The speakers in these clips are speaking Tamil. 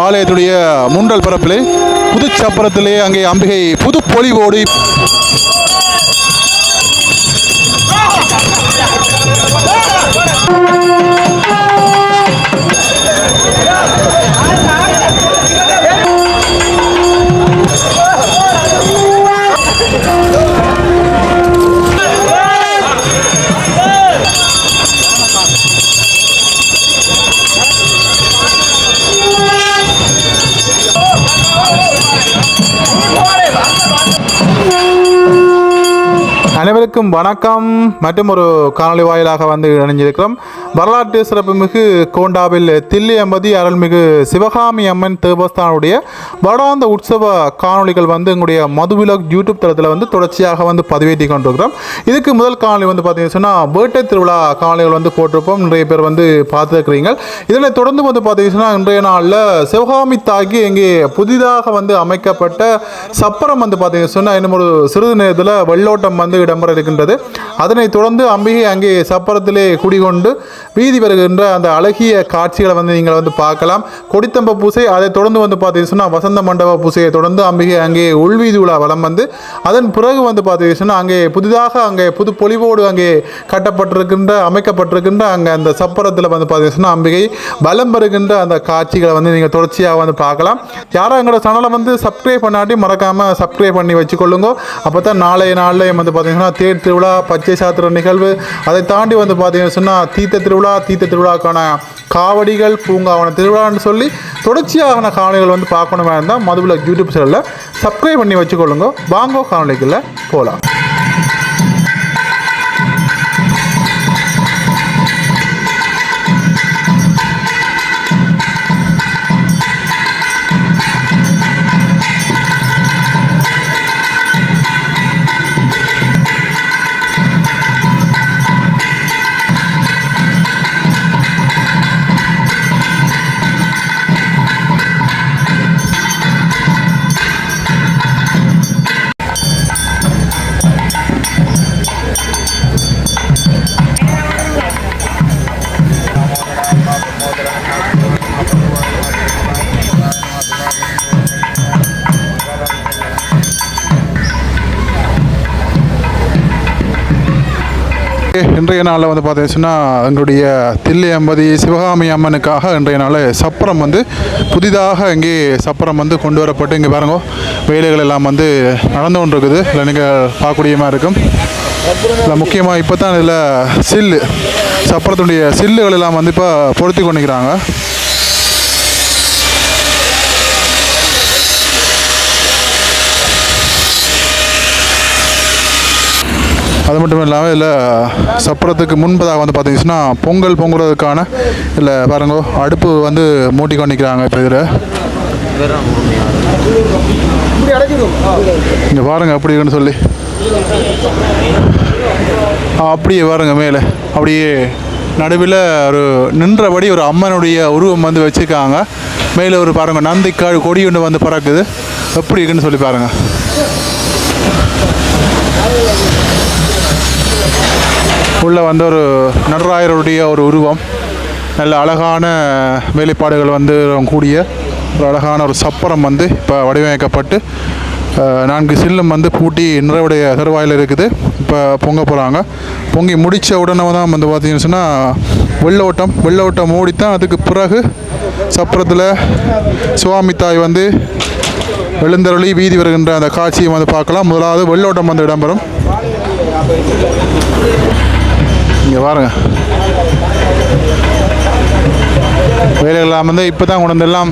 ஆலயத்துடைய முன்றல் பரப்பிலே புதுச்சப்பரத்திலே அங்கே அம்பிகை புது பொலிவோடு அனைவருக்கும் வணக்கம். மற்றும் ஒரு காணொலி வாயிலாக வந்து இணைஞ்சிருக்கிறோம். வரலாற்று சிறப்புமிகு கோண்டாவில் தில்லியம்பதி அருள்மிகு சிவகாமி அம்மன் தேவஸ்தானுடைய வருடாந்த உற்சவ காணொலிகள் வந்து எங்களுடைய மதுவிலக் யூடியூப் தளத்தில் வந்து தொடர்ச்சியாக வந்து பதிவேற்றி கொண்டிருக்கிறோம். இதுக்கு முதல் காணொலி வந்து பார்த்தீங்கன்னு சொன்னால் வேட்டை திருவிழா காணொலிகள் வந்து போட்டிருப்போம். நிறைய பேர் வந்து பார்த்துருக்கிறீங்க. இதனை தொடர்ந்து வந்து பார்த்தீங்கன்னா இன்றைய நாளில் சிவகாமி தாக்கி இங்கே புதிதாக வந்து அமைக்கப்பட்ட சப்பரம் வந்து பார்த்தீங்கன்னு சொன்னால் இன்னும் ஒரு சிறிது நேரத்தில் வெள்ளோட்டம் வந்து இடம்பெற இருக்கின்றது. அதனைத் தொடர்ந்து அம்பிகை அங்கே சப்பரத்திலே குடிகொண்டு வீதி வருகின்ற அந்த அழகிய காட்சிகளை வந்து நீங்கள் வந்து பார்க்கலாம். கொடித்தம்ப பூசை, அதை தொடர்ந்து வந்து பார்த்தீங்கன்னா வசந்த மண்டப பூசையை தொடர்ந்து அம்பிகை அங்கே உள்வீதி உலா வலம் வந்து அதன் பிறகு வந்து பார்த்தீங்கன்னா அங்கே புதிதாக அங்கே புது பொலிவோடு அங்கே கட்டப்பட்டிருக்கின்ற அமைக்கப்பட்டிருக்கின்ற அங்கே அந்த சப்பரத்தில் வந்து பார்த்தீங்கன்னா அம்பிகை வலம் வருகின்ற அந்த காட்சிகளை வந்து நீங்கள் தொடர்ச்சியாக வந்து பார்க்கலாம். யாரும் எங்களோட சேனலை வந்து சப்ஸ்கிரைப் பண்ணாட்டி மறக்காமல் சப்ஸ்கிரைப் பண்ணி வச்சுக்கொள்ளுங்க. அப்போ தான் நாளைய நாளில் வந்து பார்த்தீங்கன்னா தேர் திருவிழா, பச்சை சாத்திர நிகழ்வு, அதை தாண்டி வந்து பார்த்தீங்கன்னு சொன்னால் தீர்த்த திருவிழாக்கான காவடிகள், பூங்காவன திருவிழான்னு சொல்லி தொடர்ச்சியான காணொலிகள் வந்து பார்க்கணுமா இருந்தால் மதுவிலக் யூடியூப் சேனலில் சப்ஸ்கிரைப் பண்ணி வச்சுக்கொள்ளுங்க. வாங்கோ காணொலிக்குள்ள போகலாம். இன்றைய நாளில் வந்து பார்த்தீங்கன்னா எங்களுடைய தில்லியம்பதி சிவகாமி அம்மனுக்காக இன்றைய நாள் சப்பரம் வந்து புதிதாக இங்கே சப்பரம் வந்து கொண்டு வரப்பட்டு இங்கே பாருங்க வேலைகள் எல்லாம் வந்து நடந்து கொண்டு இருக்குது. இல்லை நீங்கள் பார்க்கக்கூடியமாக இருக்கும். இல்லை முக்கியமாக இப்போ தான் இதில் சில்லு சப்பரத்துடைய சில்லுகள் எல்லாம் வந்து இப்போ பொருத்தி கொண்டிருக்கிறாங்க. அது மட்டும் இல்லாமல் இதில் சப்பரத்துக்கு முன்பதாக வந்து பார்த்தீங்கன்னா பொங்கல் பொங்குறதுக்கான இல்லை பாருங்க அடுப்பு வந்து மூட்டி கொண்டிருக்கிறாங்க. இப்போ இதில் இங்கே பாருங்கள் அப்படி இருக்குன்னு சொல்லி அப்படியே பாருங்க மேலே அப்படியே நடுவில் ஒரு நின்றபடி ஒரு அம்மனுடைய உருவம் வந்து வச்சுருக்காங்க. மேலே ஒரு பாருங்கள் நந்திக்காடு கொடி ஒன்று வந்து பறக்குது. எப்படி இருக்குன்னு சொல்லி பாருங்கள். உள்ள வந்து ஒரு நடராயருடைய ஒரு உருவம், நல்ல அழகான வேலைப்பாடுகள் வந்து கூடிய ஒரு அழகான ஒரு சப்பரம் வந்து இப்போ வடிவமைக்கப்பட்டு 4 சில்லும் வந்து பூட்டி நிறைவுடைய தருவாயில் இருக்குது. இப்போ பொங்க போகிறாங்க. பொங்கி முடித்த உடனே தான் வந்து பார்த்தீங்கன்னு சொன்னால் வெள்ளோட்டம் ஓடித்தான் அதுக்கு பிறகு சப்பரத்தில் சுவாமி தாய் வந்து எழுந்தருளி வீதி வருகின்ற அந்த காட்சியை வந்து பார்க்கலாம். முதலாவது வெள்ளோட்டம் வந்து இடம்பெறும். இங்கே பாருங்க வேலைகள்லாம் வந்து இப்போ தான் கொண்டு வந்துடலாம்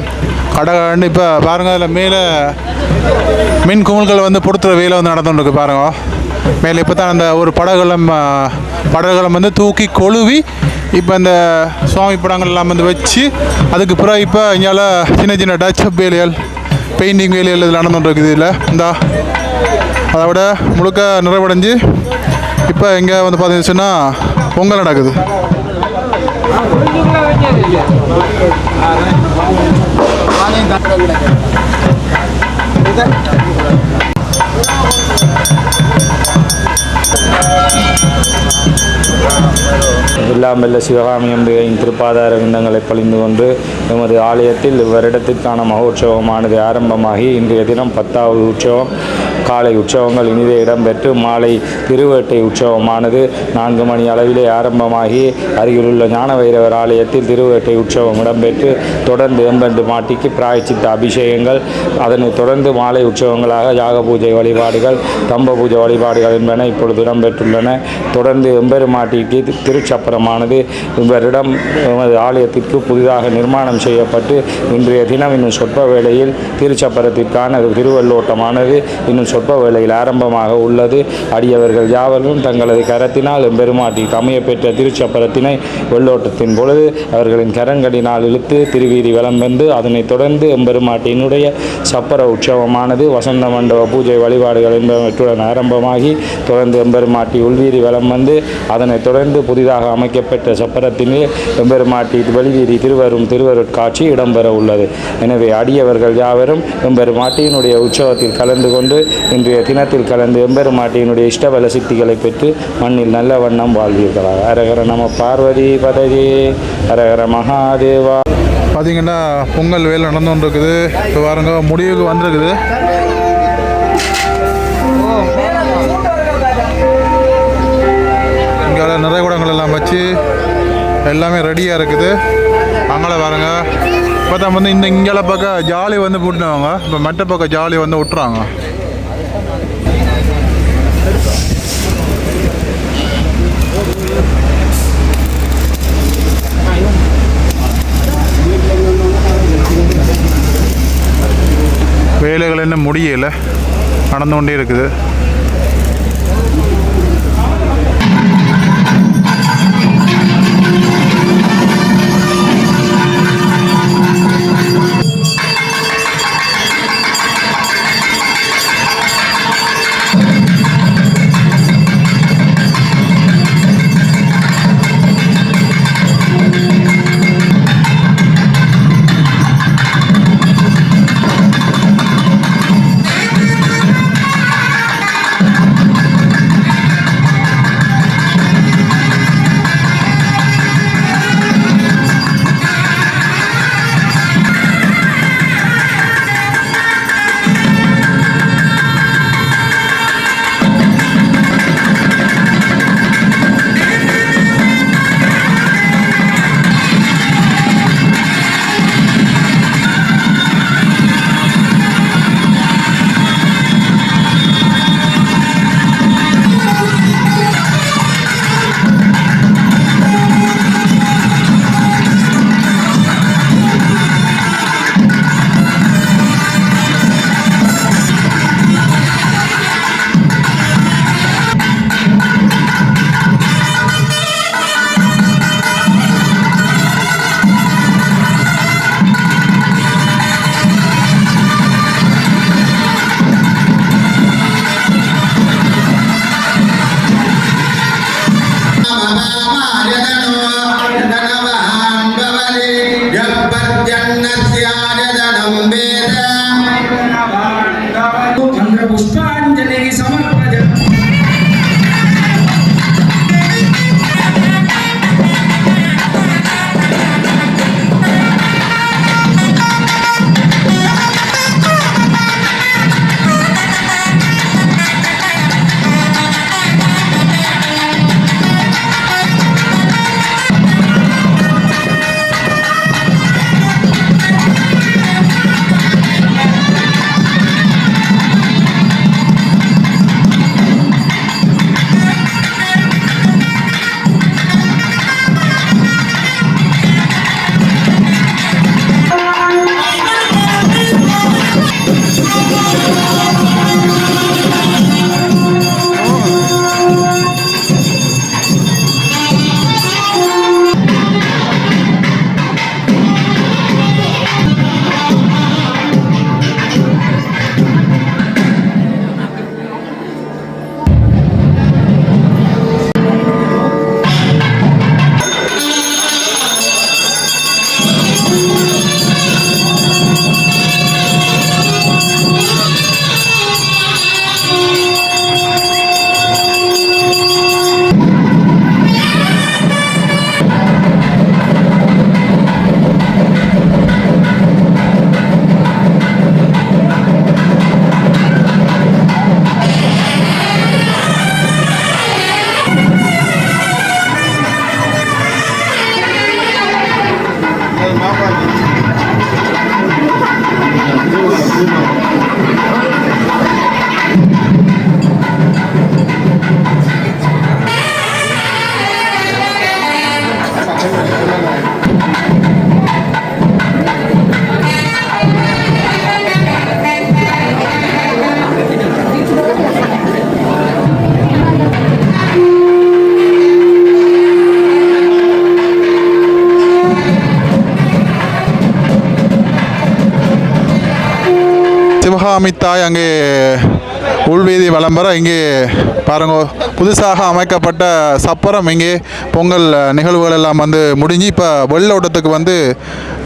கடகன்னு. இப்போ பாருங்கள் அதில் மேலே மின் குமிழ்கள் வந்து பொறுத்துற வேலை வந்து நடந்துருக்கு பாருங்க. மேலே இப்போ தான் அந்த ஒரு படகுகளம் வந்து தூக்கி கொழுவி இப்போ இந்த சுவாமி படங்கள் எல்லாம் வந்து வச்சு அதுக்கு பிறகு இப்போ இங்கால சின்ன டச்சப் வேலைகள், பெயிண்டிங் வேலைகள் இதில் நடந்துருக்கு. இதில் இந்த அதை விட முழுக்க நிறைவடைஞ்சு இப்போ இங்கே வந்து பார்த்தீங்கன்னா பொங்கல் நடக்குது. எல்லாம் வல்ல சிவகாமி அம்பிகையின் திருப்பாதார விந்தங்களை பணிந்து கொண்டு எமது ஆலயத்தில் இவ்வருடத்திற்கான மகோற்சவமானது ஆரம்பமாகி இன்றைய தினம் 10வது உற்சவம் காலை உற்சவங்கள் இனிதே இடம்பெற்று மாலை திருவேட்டை உற்சவமானது 4 மணி அளவிலே ஆரம்பமாகி அருகிலுள்ள ஞான வைரவர் ஆலயத்தில் திருவேட்டை உற்சவம் இடம்பெற்று தொடர்ந்து எம்பெண்டு மாட்டிக்கு பிராயச்சித்த அபிஷேகங்கள், அதனைத் தொடர்ந்து மாலை உற்சவங்களாக யாக பூஜை வழிபாடுகள், தம்ப பூஜை வழிபாடுகள் என்பன இப்பொழுது இடம்பெற்றுள்ளன. தொடர்ந்து எம்பெருமாட்டிக்கு திருச்சப்பரமானது இவரிடம் எமது ஆலயத்திற்கு புதிதாக நிர்மாணம் செய்யப்பட்டு இன்றைய தினம் இன்னும் சொற்ப வேளையில் திருச்சப்பரத்திற்கான திருவள்ளோட்டமானது இன்னும் சொற்ப வேளையில் ஆரம்பமாக உள்ளது. அடியவர்கள் யாவரும் தங்களது கரத்தினால் எம்பெருமாட்டிக்கு அமைய பெற்ற திருச்சப்பரத்தினை வெள்ளோட்டத்தின் பொழுது அவர்களின் கரங்களினால் இழுத்து திருவீதி வலம் வந்து அதனைத் தொடர்ந்து எம்பெருமாட்டியினுடைய சப்பர உற்சவமானது வசந்த மண்டப பூஜை வழிபாடுகள் என்பவற்றுடன் ஆரம்பமாகி தொடர்ந்து எம்பெருமாட்டி உள்வீதி வலம் வந்து அதனைத் தொடர்ந்து புதிதாக அமைக்கப்பட்ட சப்பரத்திலே எம்பெருமாட்டி வெளிவீதி திருவருட்காட்சி இடம்பெற உள்ளது. எனவே அடியவர்கள் யாவரும் எம்பெருமாட்டியினுடைய உற்சவத்தில் கலந்து கொண்டு இன்றைய தினத்தில் கலந்து எம்பெருமாட்டியினுடைய இஷ்டபல சித்திகளை பெற்று மண்ணில் நல்ல வண்ணம் வாழ்வீர்களாக. ஹரஹர நம பார்வதி பதஜே, ஹரஹர மகாதேவா. பார்த்தீங்கன்னா பொங்கல் வேலை நடந்து கொண்டு இருக்குது. இப்போ பாருங்க முடிவுக்கு வந்திருக்குது. இங்கே நிறைய கூடங்கள் எல்லாம் வச்சு எல்லாமே ரெடியாக இருக்குது. அங்கே பாருங்க இப்போ தான் வந்து இந்த இங்கே பக்கம் ஜாலி வந்து போட்டுனவங்க இப்போ மற்ற பக்கம் ஜாலி வந்து விட்டுறாங்க. வேலைகள் என்ன முடியலை, நடந்து கொண்டே இருக்குது. சிவகாமி தாய் அங்கே உள்வீதி விளம்பர இங்கே பாருங்க புதுசாக அமைக்கப்பட்ட சப்பரம் இங்கே பொங்கல் நிகழ்வுகள் எல்லாம் வந்து முடிஞ்சு இப்போ வெள்ளோட்டத்துக்கு வந்து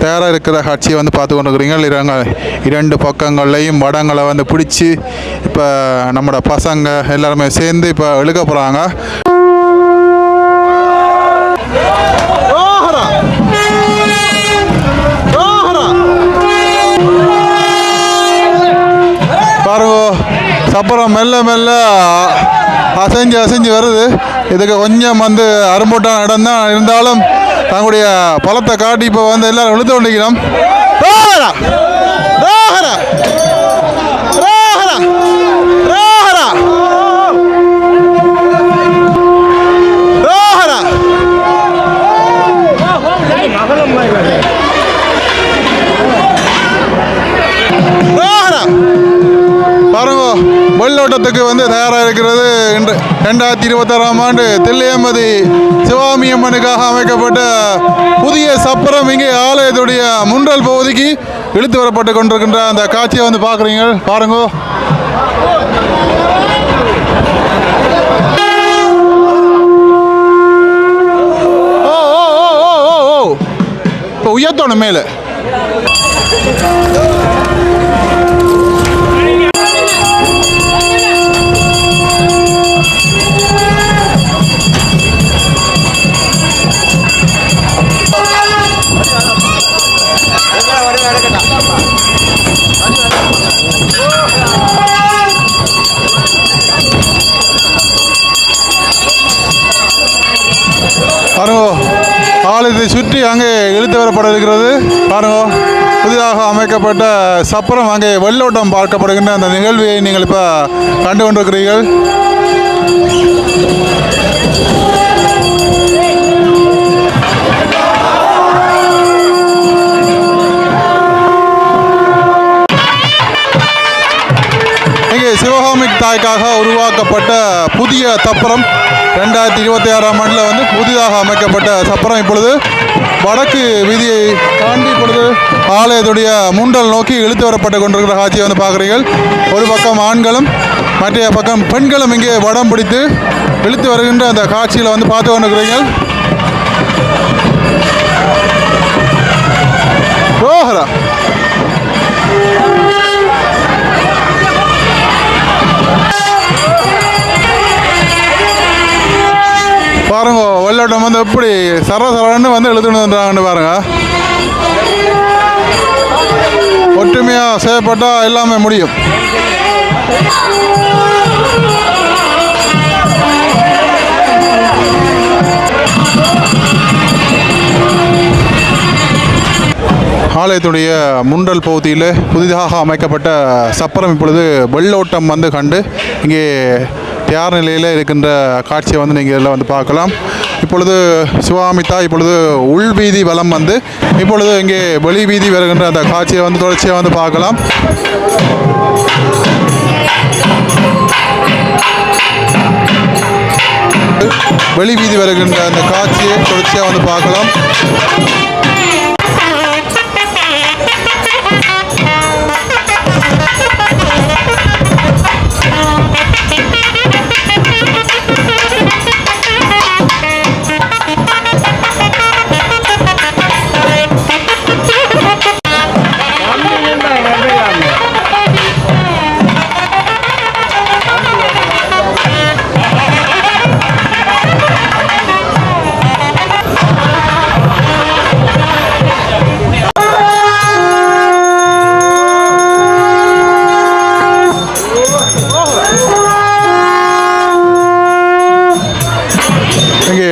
தயாராக இருக்கிற காட்சியை வந்து பார்த்து கொண்டிருக்கிறீங்க. இரண்டு பக்கங்கள்லையும் வடங்களை வந்து பிடிச்சி இப்போ நம்மளோட பசங்க எல்லாருமே சேர்ந்து இப்போ இழுக்க போகிறாங்க. பாருங்க சப்பரம் மெல்ல மெல்ல அசைஞ்சு வருது. இதுக்கு கொஞ்சம் வந்து அரும்பூட்டான இடம் தான் இருந்தாலும் தங்களுடைய பழத்தை காட்டி இப்போ வந்து எல்லாரும் இழுத்து கொண்டிருக்கிறோம். பாருங்க வெள்ளோட்டத்துக்கு வந்து தயாராக இருக்கிறது. 2026ஆம் ஆண்டு தில்லையம்பதி சிவகாமி அம்மனுக்காக அமைக்கப்பட்ட புதிய சப்பரம் இங்கே ஆலயத்துடைய முன்றல் பகுதிக்கு இழுத்து வரப்பட்டு கொண்டிருக்கின்ற அந்த காட்சியை வந்து பார்க்குறீங்க. பாருங்க இப்போ உயர்த்தணும் மேலே. பாருங்க ஆலயத்தை சுற்றி அங்கே இழுத்து வரப்பட இருக்கிறது. பாருங்க புதிதாக அமைக்கப்பட்ட சப்பரம் அங்கே வெள்ளோட்டம் பார்க்கப்படுகின்ற அந்த நிகழ்வை நீங்கள் இப்போ கண்டு கொண்டிருக்கிறீர்கள். இங்கே சிவகாமி தாய்க்காக உருவாக்கப்பட்ட புதிய சப்பரம் 2026ஆம் ஆண்டில் வந்து புதிதாக அமைக்கப்பட்ட சப்பரம் இப்பொழுது வடக்கு வீதியை தாண்டி இப்பொழுது ஆலயத்துடைய முண்டல் நோக்கி இழுத்து வரப்பட்டு கொண்டிருக்கிற காட்சியை வந்து பார்க்குறீர்கள். ஒரு பக்கம் ஆண்களும் மற்ற பக்கம் பெண்களும் இங்கே வடம் பிடித்து இழுத்து வருகின்ற அந்த காட்சியில் வந்து பார்த்து கொண்டிருக்கிறீர்கள். ரோஹரா பாருங்க வெள்ளோட்டம் வந்து எப்படி சரசரன்னு வந்து இழுத்துட்டு வந்துட்டாங்கன்னு பாருங்க. ஒற்றுமையாக செய்யப்பட்டால் எல்லாமே முடியும். ஆலயத்துடைய முண்டல் பகுதியில் புதிதாக அமைக்கப்பட்ட சப்பரம் இப்பொழுது வெள்ளோட்டம் வந்து கண்டு இங்கே தயார் நிலையில் இருக்கின்ற காட்சியை வந்து நீங்கள் இதில் வந்து பார்க்கலாம். இப்பொழுது சிவகாமி தாய் இப்பொழுது உள்வீதி வலம் வந்து இப்பொழுது இங்கே வெளி வீதி வருகின்ற அந்த காட்சியை வந்து தொடர்ச்சியாக வந்து பார்க்கலாம். வெளி வீதி வருகின்ற அந்த காட்சியை தொடர்ச்சியாக வந்து பார்க்கலாம்.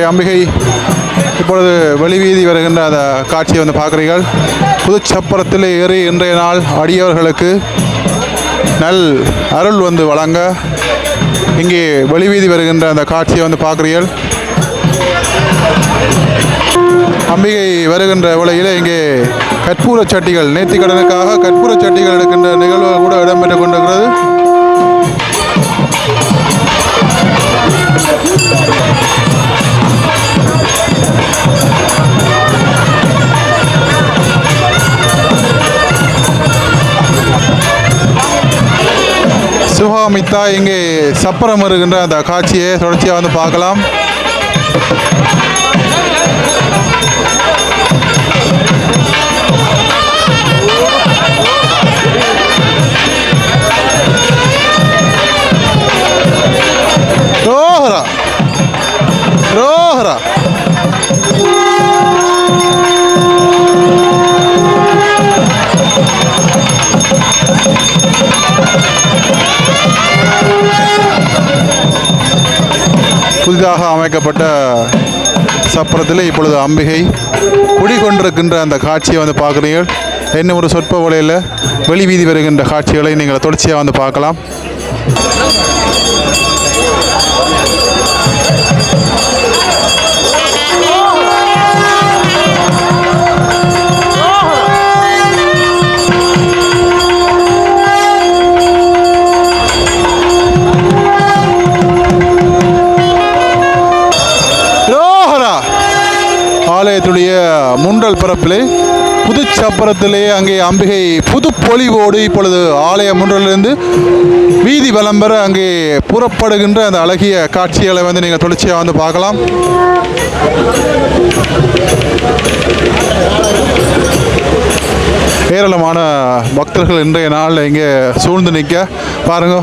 அம்பிகை இப்பொழுது வெளிவீதி வருகின்ற அந்த காட்சியை வந்து பார்க்குறீர்கள். புதுச்சப்பரத்தில் ஏறி இன்றைய நாள் அடியவர்களுக்கு நல் அருள் வந்து வழங்க இங்கே வெளிவீதி வருகின்ற அந்த காட்சியை வந்து பார்க்குறீர்கள். அம்பிகை வருகின்ற வேளையில் இங்கே கற்பூர சட்டிகள் நேர்த்திக்கடனுக்காக கற்பூர சட்டிகள் எடுக்கின்ற நிகழ்வுகள் கூட இடம்பெற்றுக் கொண்டிருக்கிறது. சோகாமித்தா இங்கே சப்பரம் இருக்கின்ற அந்த காட்சியை தொடர்ச்சியாக வந்து பார்க்கலாம். ரோஹரா ரோஹரா புதிதாக அமைக்கப்பட்ட சப்பரத்தில் இப்பொழுது அம்பிகை குடிகொண்டிருக்கின்ற அந்த காட்சியை வந்து பார்க்குறீர்கள். இன்னும் ஒரு சொற்ப வழியில் வெளி வீதி வருகின்ற காட்சிகளை நீங்கள் தொடர்ச்சியாக வந்து பார்க்கலாம். ஆலயத்துடைய முன்றல் பரப்பிலே புதுச்சப்பரத்திலே அங்கே அம்பிகை புது பொலிவோடு இப்பொழுது ஆலய முன்றலிருந்து வீதி விளம்பர அங்கே புறப்படுகின்ற அந்த அழகிய காட்சிகளை வந்து நீங்கள் தொடர்ச்சியாக வந்து பார்க்கலாம். ஏராளமான பக்தர்கள் இன்றைய நாள் இங்கே சூழ்ந்து நிற்க பாருங்க.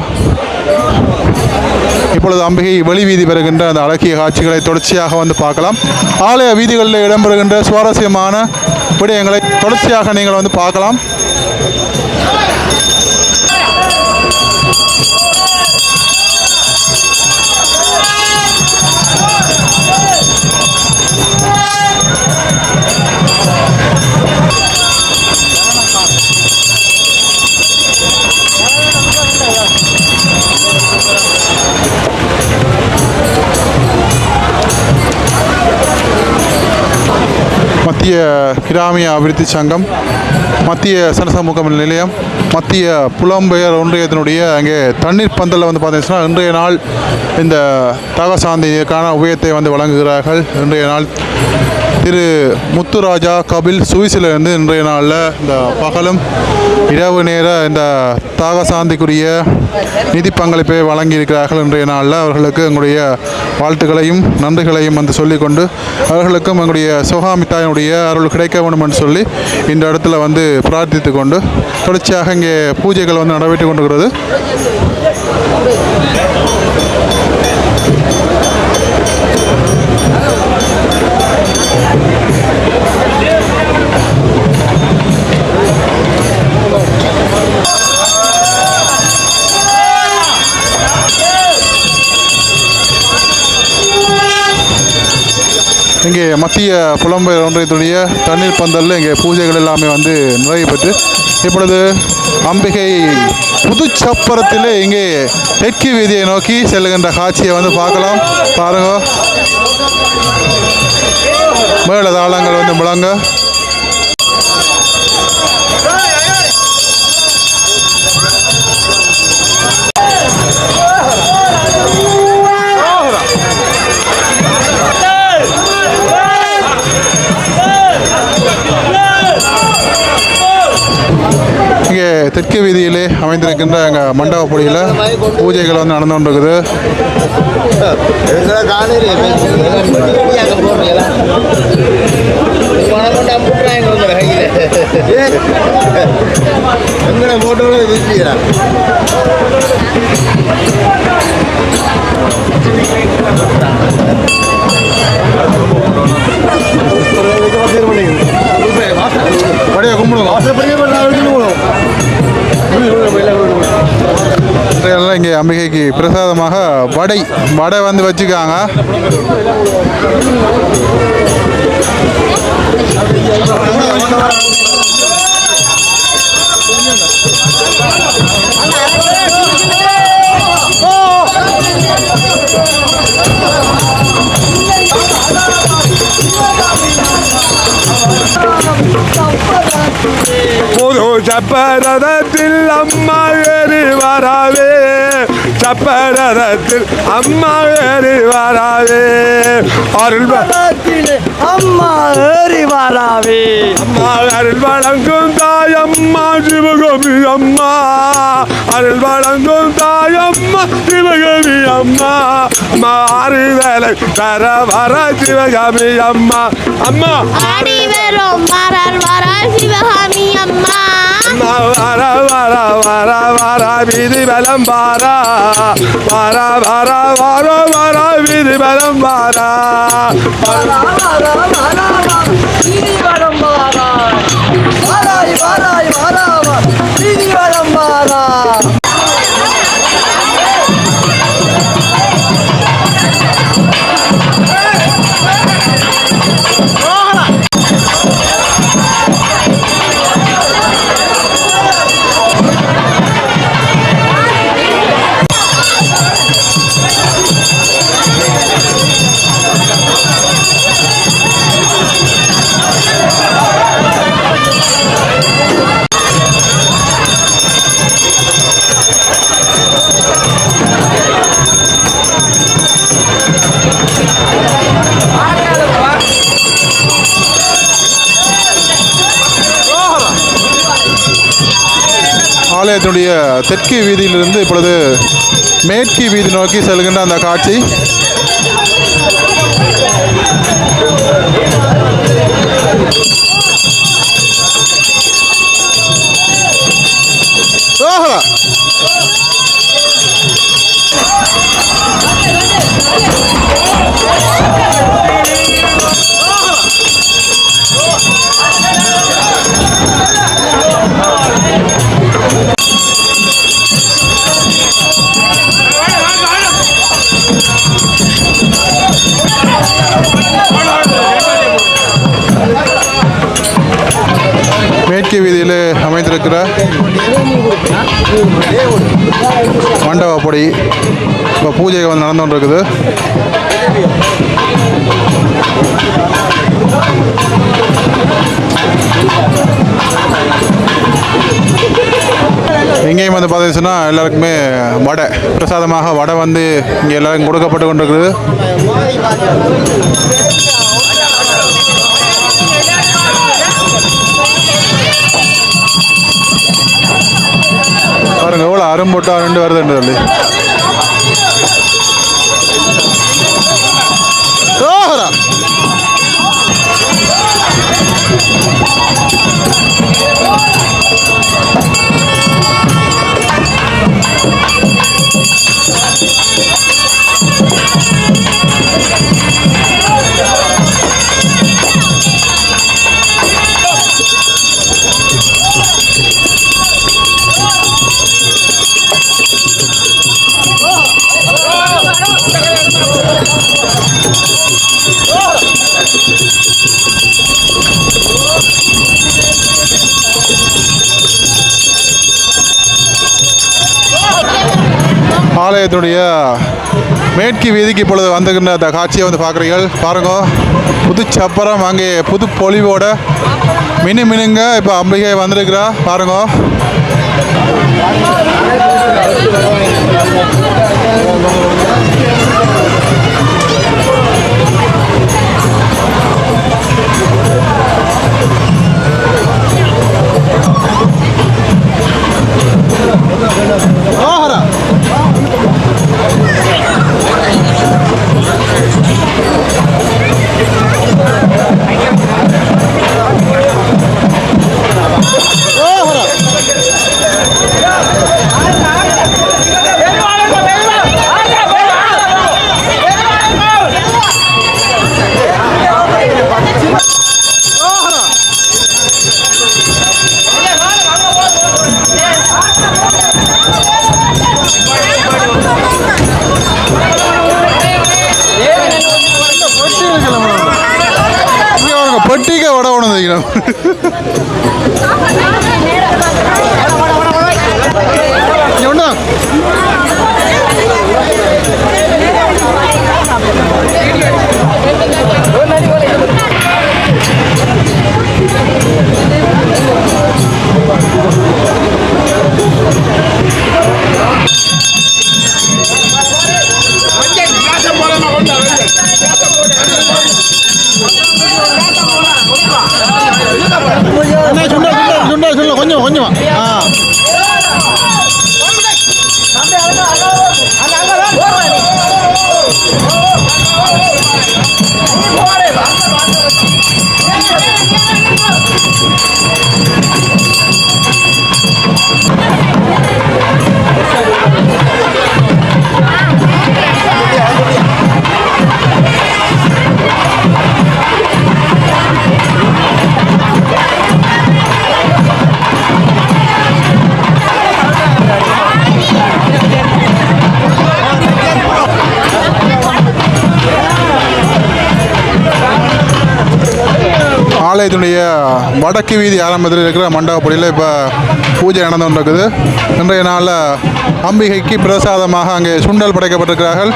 இப்பொழுது அம்பிகை வெளி வீதி பெறுகின்ற அந்த அழகிய காட்சிகளை தொடர்ச்சியாக வந்து பார்க்கலாம். ஆலய வீதிகளில் இடம்பெறுகின்ற சுவாரஸ்யமான விடயங்களை தொடர்ச்சியாக நீங்கள் வந்து பார்க்கலாம். மத்திய கிராமிய அபிவிருத்தி சங்கம், மத்திய சனசமூக நிலையம், மத்திய புலம்பெயர் ஒன்றியத்தினுடைய அங்கே தண்ணீர் பந்தலில் வந்து பார்த்தீங்கன்னா இன்றைய நாள் இந்த தாகசாந்திக்கான உபயத்தை வந்து வழங்குகிறார்கள். இன்றைய நாள் திரு முத்துராஜா கபில் சுவிஸிலிருந்து இன்றைய நாளில் இந்த பகலும் இரவு நேர இந்த தாகசாந்திக்குரிய நிதி பங்களிப்பை வழங்கியிருக்கிறார்கள். இன்றைய நாளில் அவர்களுக்கு எங்களுடைய வாழ்த்துக்களையும் நன்றிகளையும் வந்து சொல்லிக்கொண்டு அவர்களுக்கும் எங்களுடைய சோகாமித்தாயினுடைய அருள் கிடைக்க வேண்டும் என்று சொல்லி இந்த இடத்துல வந்து பிரார்த்தித்து கொண்டு தொடர்ச்சியாக இங்கே பூஜைகள் வந்து நடைபெற்று கொண்டிருக்கிறது. இங்கே மத்திய புலம்பெயர் ஒன்றியத்துடைய தண்ணீர் பந்தலில் இங்கே பூஜைகள் எல்லாமே வந்து நிறைவு பெற்று இப்பொழுது அம்பிகை புதுச்சப்பரத்திலே இங்கே தெற்கு வீதியை நோக்கி செல்லுகின்ற காட்சியை வந்து பார்க்கலாம். பாருங்க, மேல தாளங்கள் வந்து முழங்க இங்கே தெற்கு வீதியிலே அமைந்திருக்கின்ற எங்கள் மண்டபப்படியில் பூஜைகள் வந்து நடந்து கொண்டிருக்குது. இங்கே அம்பிகைக்கு பிரசாதமாக வடை வந்து வச்சுக்காங்க. புது சப்பரத்தில் அம்மா ஏறி வராவே, சப்பரத்தில் அம்மா ஏறி வராவே, அருள் அம்மா ஏறி வராவே, அம்மா அருள் வழங்கும் தாயம்மா அம்மா சிவகவி அம்மா அருள் வழங்கும் தாயம்மா சிவகவி அம்மா மாறுதலை தர வர சிவகவி அம்மா அம்மா ஆடி வரும் மலர் வர சிவகாமி அம்மா வர வர வர வர விதி பலம் வாரா வர வர வர வர விதி பலம் வாரா ஆலயத்தினுடைய தெற்கு வீதியிலிருந்து இப்பொழுது மேற்கு வீதி நோக்கி செல்கின்ற அந்த காட்சி. மேற்கு வீதியில் அமைந்திருக்கிற மண்டபப்படி இப்போ பூஜை வந்து நடந்து கொண்டிருக்குது. இங்கேயும் வந்து பார்த்தீங்கன்னா எல்லாருக்குமே வடை பிரசாதமாக வடை வந்து இங்கே எல்லாருக்கும் கொடுக்கப்பட்டு கொண்டிருக்குது. பாருங்க எவ்வளோ அரும்போட்டா 2 வருதுன்னு சொல்லி. ஆலயத்துடைய மேற்கு வீதிக்கு இப்பொழுது வந்துகின்ற அந்த காட்சியை வந்து பார்க்குறீர்கள். பாருங்க புது சப்பரம் அங்கே புது பொலிவோட மினுங்க இப்போ அம்பிகை வந்திருக்கிறா. பாருங்க பெட்டிக்கு வட உணவு வைக்கணும். கொஞ்சம் கொஞ்சம் ஆலயத்தினுடைய வடக்கு வீதி ஆரம்பத்தில் இருக்கிற மண்டபப்படியில் இப்போ பூஜை நடந்து கொண்டிருக்குது. இன்றைய நாளில் அம்பிகைக்கு பிரசாதமாக அங்கே சுண்டல் படைக்கப்பட்டிருக்கிறார்கள்.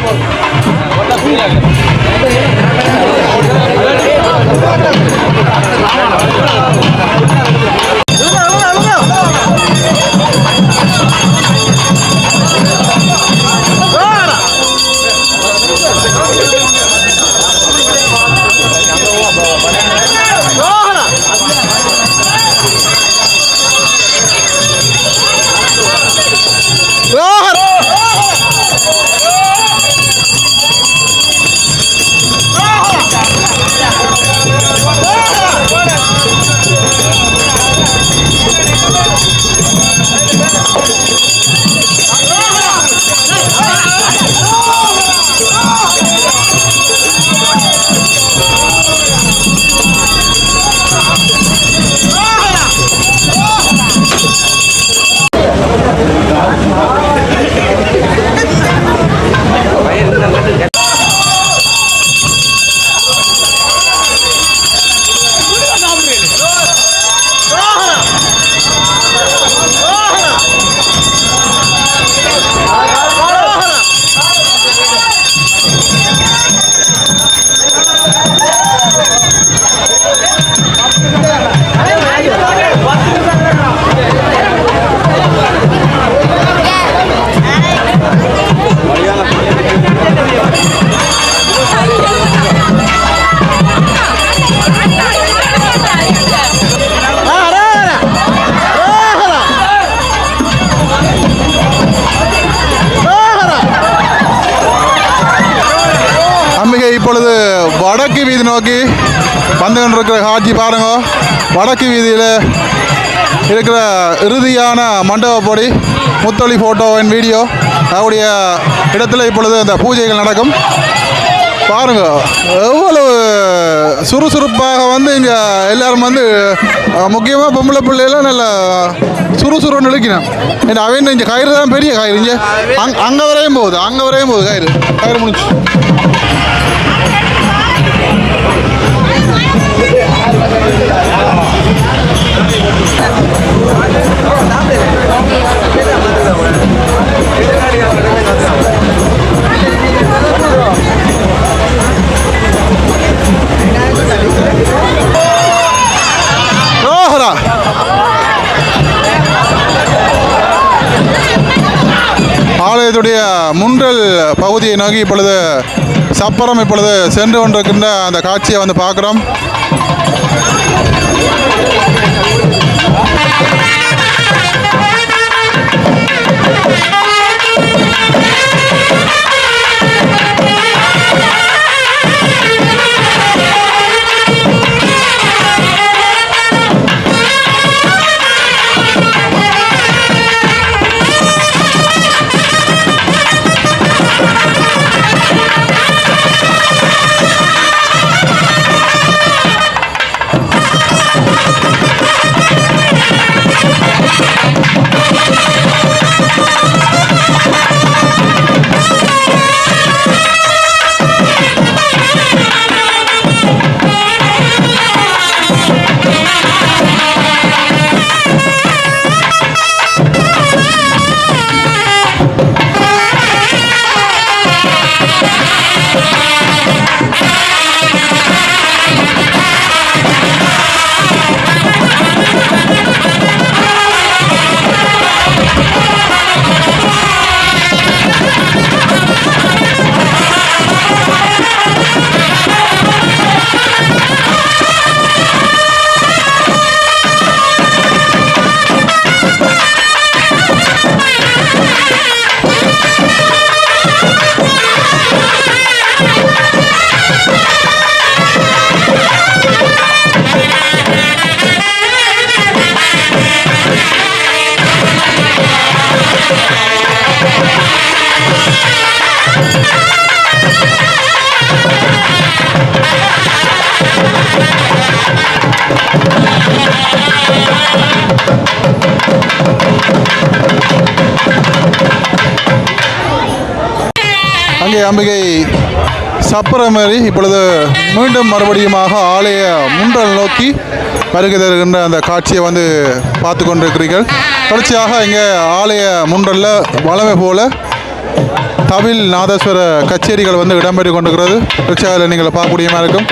இப்பொழுது வடக்கு வீதி நோக்கி வந்து கொண்டிருக்கிற காட்சி பாருங்க. வடக்கு வீதியில் இருக்கிற இறுதியான மண்டபப்படி முத்தொளி ஃபோட்டோ அண்ட் வீடியோ அவருடைய இடத்துல இப்பொழுது அந்த பூஜைகள் நடக்கும். பாருங்க எவ்வளவு சுறுசுறுப்பாக வந்து இங்கே எல்லாரும் வந்து முக்கியமாக பொம்பளை பிள்ளைலாம் நல்ல சுறுசுறுன்னு இழுக்கணும். ஏன்னா அவன் இங்கே கயிறு தான் பெரிய கயிறு, இங்கே அங்கே வரையும் போகுது கயிறு முடிச்சு. ஆலயத்துடைய முன்றல் பகுதியை நோக்கி இப்பொழுது சப்பரம் இப்பொழுது சென்று கொண்டிருக்கின்ற அந்த காட்சியை வந்து பார்க்குறோம். இங்கே அம்பிகை சப்பரமேறி இப்பொழுது மீண்டும் மறுபடியுமாக ஆலய முன்றல் நோக்கி வருகை தருகின்ற அந்த காட்சியை வந்து பார்த்து கொண்டிருக்கிறீர்கள். தொடர்ச்சியாக இங்கே ஆலய முன்றலில் வளமை போல தவில் நாதஸ்வர கச்சேரிகள் வந்து இடம்பெற்று கொண்டிருக்கிறது. தொடர்ச்சியாக நீங்கள் பார்க்கக்கூடியமாக இருக்கும்.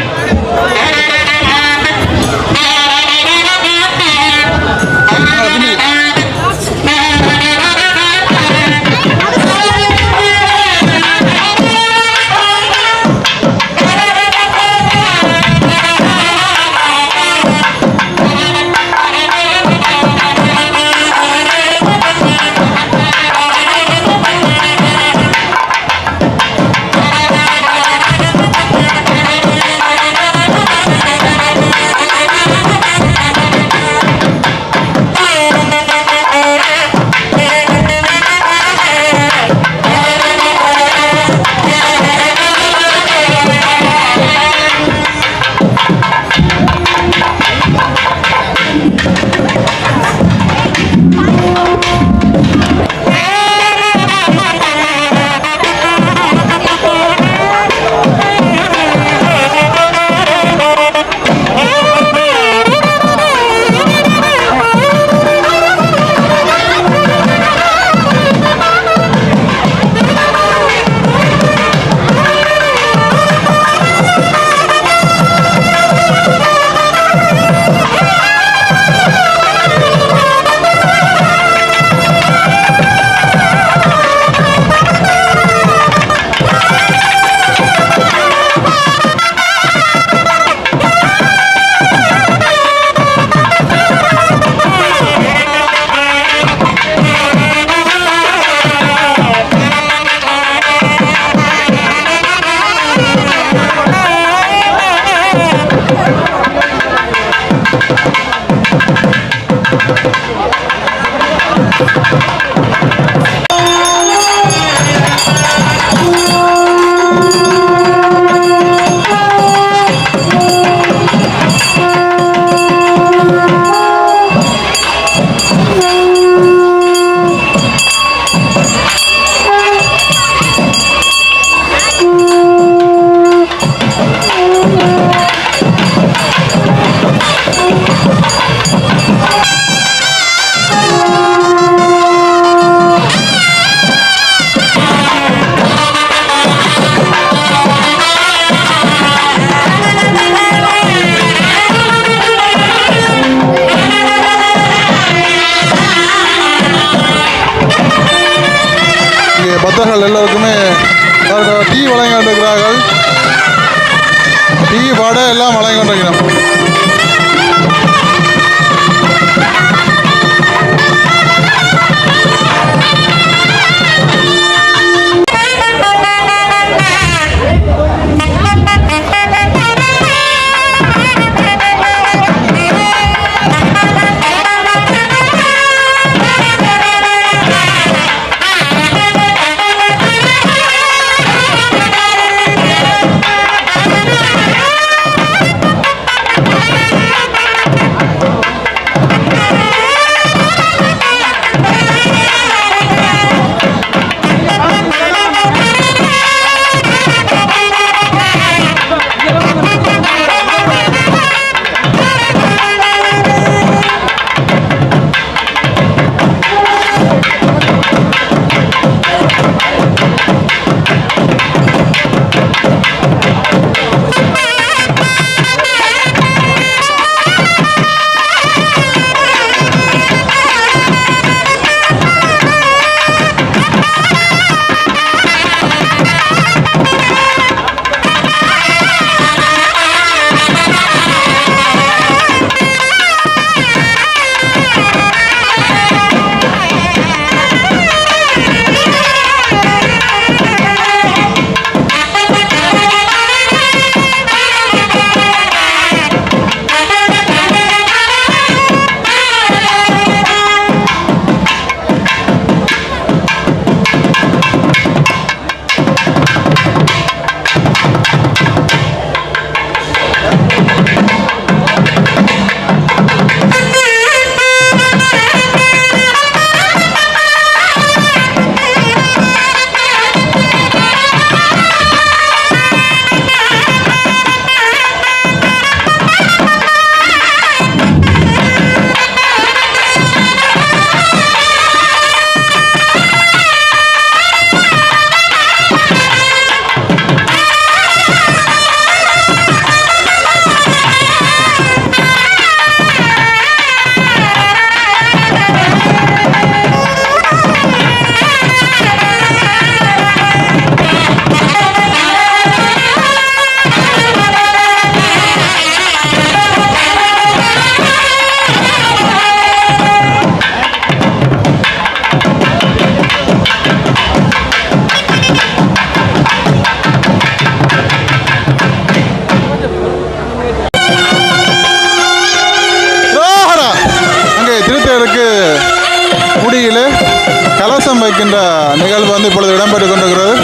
பக்தர்கள் எல்லோருக்குமே டீ வழங்கி கொண்டிருக்கிறார்கள். டீ வடை எல்லாம் வழங்கி கொண்டிருக்கிறோம். கலசம் வைக்கின்ற நிகழ்வு வந்து இப்பொழுது இடம்பெற்றுக் கொண்டிருக்கிறது.